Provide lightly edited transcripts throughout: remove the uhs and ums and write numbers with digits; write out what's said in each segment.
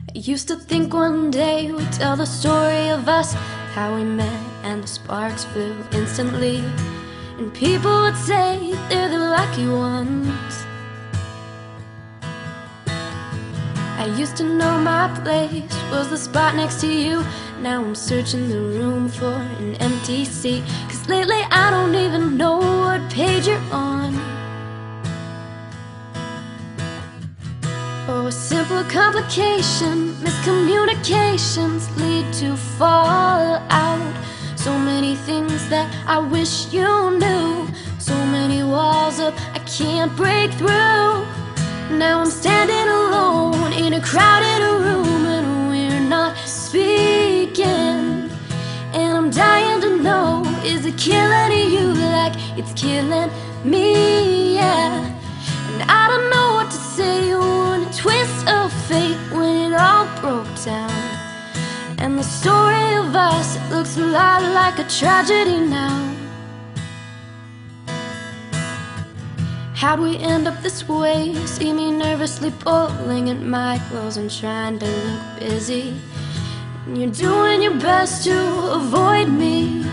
I used to think one day we'd tell the story of us, how we met and the sparks flew instantly, and people would say they're the lucky ones. I used to know my place was the spot next to you. Now I'm searching the room for an empty seat, 'cause lately I don't even know what page you're on. Oh, a simple complication, miscommunications lead to fallout. So many things that I wish you knew, so many walls up I can't break through. Now I'm standing alone in a crowded room, and we're not speaking. And I'm dying to know, is it killing you like it's killing me? Yeah. And I don't know what to say, one twist of fate when it all broke down. And the story of us, it looks a lot like a tragedy now. How'd we end up this way? See me nervously pulling at my clothes and trying to look busy, and you're doing your best to avoid me.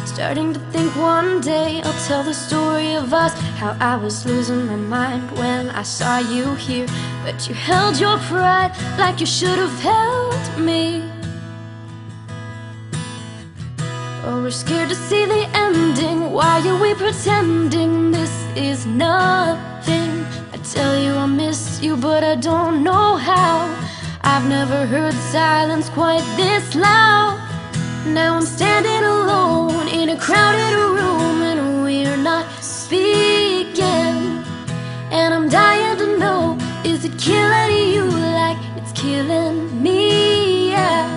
Starting to think one day I'll tell the story of us, how I was losing my mind when I saw you here, but you held your pride like you should have held me. Oh, we're scared to see the ending. Why are we pretending this is nothing? I tell you I miss you, but I don't know how. I've never heard silence quite this loud. Now I'm standing alone in a crowded room, and we're not speaking. And I'm dying to know, is it killing you like it's killing me? Yeah.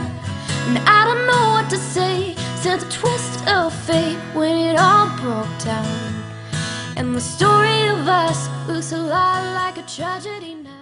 And I don't know what to say, since a twist of fate when it all broke down. And the story of us looks a lot like a tragedy now.